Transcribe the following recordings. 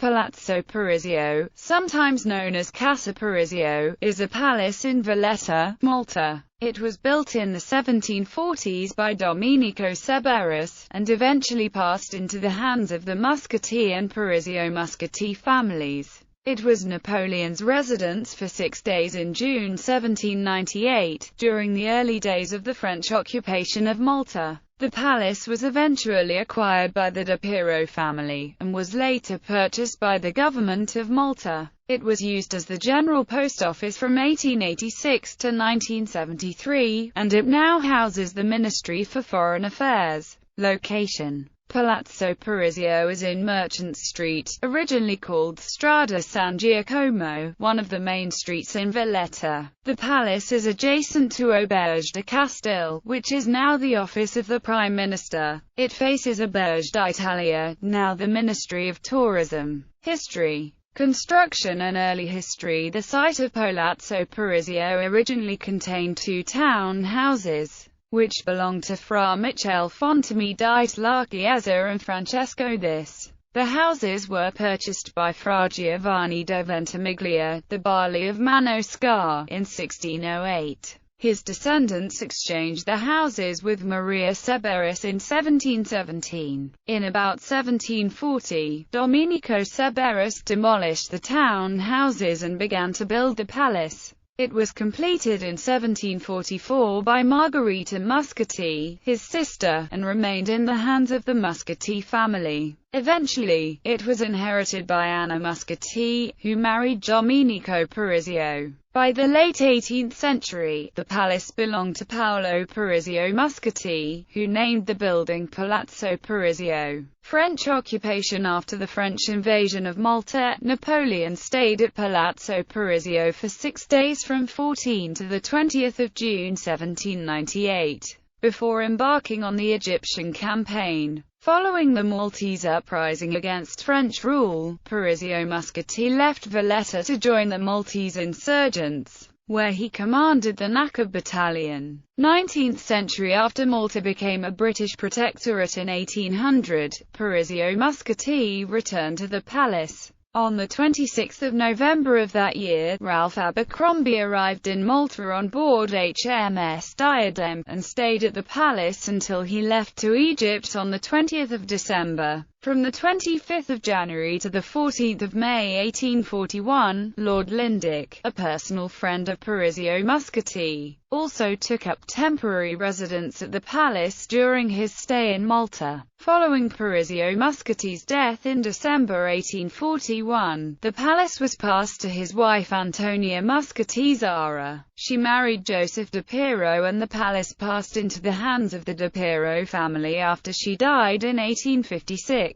Palazzo Parisio, sometimes known as Casa Parisio, is a palace in Valletta, Malta. It was built in the 1740s by Domenico Severus, and eventually passed into the hands of the Muscati and Parisio Muscati families. It was Napoleon's residence for 6 days in June 1798, during the early days of the French occupation of Malta. The palace was eventually acquired by the de Piero family, and was later purchased by the government of Malta. It was used as the general post office from 1886 to 1973, and it now houses the Ministry for Foreign Affairs. Location: Palazzo Parisio is in Merchant Street, originally called Strada San Giacomo, one of the main streets in Valletta. The palace is adjacent to Auberge de Castile, which is now the office of the Prime Minister. It faces Auberge d'Italia, now the Ministry of Tourism. History, construction and early history. The site of Palazzo Parisio originally contained 2 town houses, which belonged to Fra Michele Fontami di Chiesa and Francesco This. The houses were purchased by Fra Giovanni da Ventimiglia, the Bali of Manoscar, in 1608. His descendants exchanged the houses with Maria Severus in 1717. In about 1740, Domenico Severus demolished the town houses and began to build the palace. It was completed in 1744 by Margherita Muscati, his sister, and remained in the hands of the Muscati family. Eventually, it was inherited by Anna Muscati, who married Domenico Parisio. By the late 18th century, the palace belonged to Paolo Parisio Muscati, who named the building Palazzo Parisio. French occupation. After the French invasion of Malta, Napoleon stayed at Palazzo Parisio for 6 days from 14 to 20 June 1798, before embarking on the Egyptian campaign. Following the Maltese uprising against French rule, Parisio Muscati left Valletta to join the Maltese insurgents, where he commanded the Naka Battalion. 19th century. After Malta became a British protectorate in 1800, Parisio Muscati returned to the palace. On 26 November of that year, Ralph Abercrombie arrived in Malta on board HMS Diadem, and stayed at the palace until he left to Egypt on 20 December. From 25 January to 14 May 1841, Lord Lindick, a personal friend of Parisio Muscati, also took up temporary residence at the palace during his stay in Malta. Following Parisio Muscati's death in December 1841, the palace was passed to his wife Antonia Muscati Zara. She married Joseph de Piero, and the palace passed into the hands of the de Piero family after she died in 1856.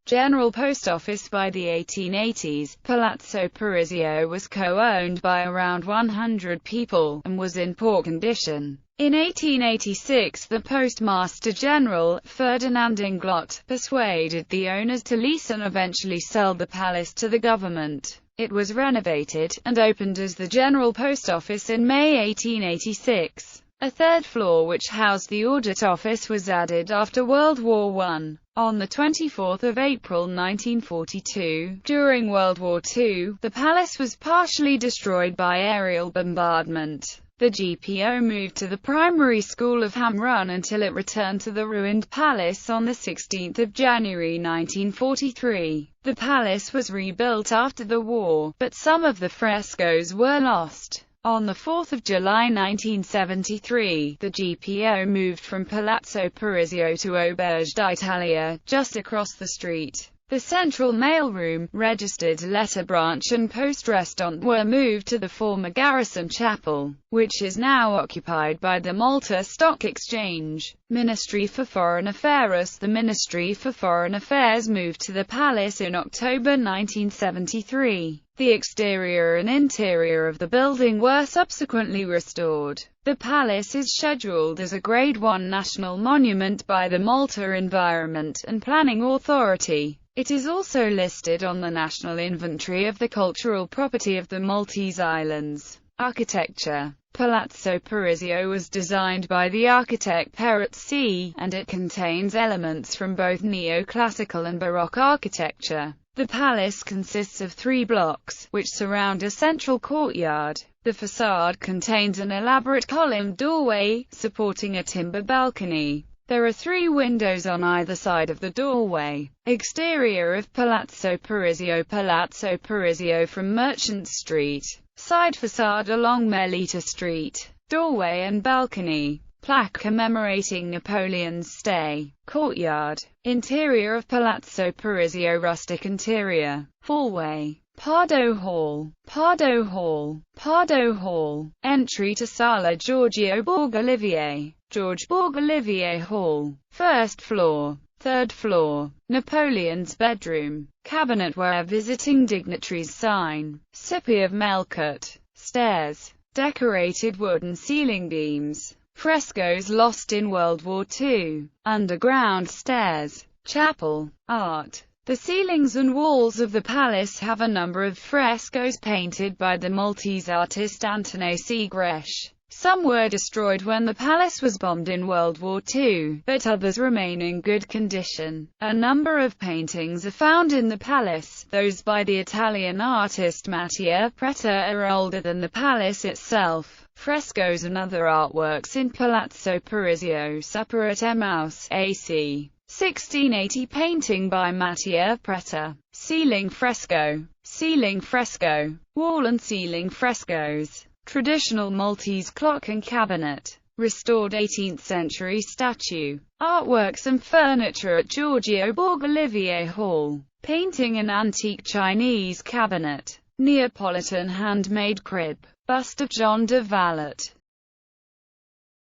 General Post Office. By the 1880s, Palazzo Parisio was co-owned by around 100 people, and was in poor condition. In 1886, the Postmaster General, Ferdinand Inglot, persuaded the owners to lease and eventually sell the palace to the government. It was renovated, and opened as the General Post Office in May 1886. A third floor which housed the audit office was added after World War I. On 24 April 1942, during World War II, the palace was partially destroyed by aerial bombardment. The GPO moved to the primary school of Ham Run until it returned to the ruined palace on 16 January 1943. The palace was rebuilt after the war, but some of the frescoes were lost. On 4 July 1973, the GPO moved from Palazzo Parisio to Auberge d'Italia, just across the street. The central mailroom, registered letter branch and post restaurant were moved to the former Garrison Chapel, which is now occupied by the Malta Stock Exchange. Ministry for Foreign Affairs. The Ministry for Foreign Affairs moved to the palace in October 1973. The exterior and interior of the building were subsequently restored. The palace is scheduled as a Grade 1 national monument by the Malta Environment and Planning Authority. It is also listed on the National Inventory of the Cultural Property of the Maltese Islands. Architecture. Palazzo Parisio was designed by the architect Peruzzi, and it contains elements from both neoclassical and Baroque architecture. The palace consists of 3 blocks, which surround a central courtyard. The facade contains an elaborate columned doorway, supporting a timber balcony. There are 3 windows on either side of the doorway. Exterior of Palazzo Parisio from Merchant Street. Side facade along Melita Street. Doorway and balcony. Plaque commemorating Napoleon's stay. Courtyard. Interior of Palazzo Parisio. Rustic interior. Hallway. Pardo Hall. Pardo Hall. Pardo Hall. Entry to Sala Giorgio Borgolivier. George Borgolivier Hall. First floor. Third floor. Napoleon's bedroom. Cabinet where visiting dignitaries sign. Sippy of Melkert. Stairs. Decorated wooden ceiling beams. Frescoes lost in World War II. Underground stairs. Chapel. Art. The ceilings and walls of the palace have a number of frescoes painted by the Maltese artist Antonio Segreshe. Some were destroyed when the palace was bombed in World War II, but others remain in good condition. A number of paintings are found in the palace. Those by the Italian artist Mattia Preta are older than the palace itself. Frescoes and other artworks in Palazzo Parisio. Supper at Emmaus, AC. 1680 painting by Mattia Preta. Ceiling fresco. Ceiling fresco. Wall and ceiling frescoes. Traditional Maltese clock and cabinet. Restored 18th century statue. Artworks and furniture at Giorgio Borgolivier Hall. Painting an antique Chinese cabinet. Neapolitan handmade crib. Bust of John de Valletta.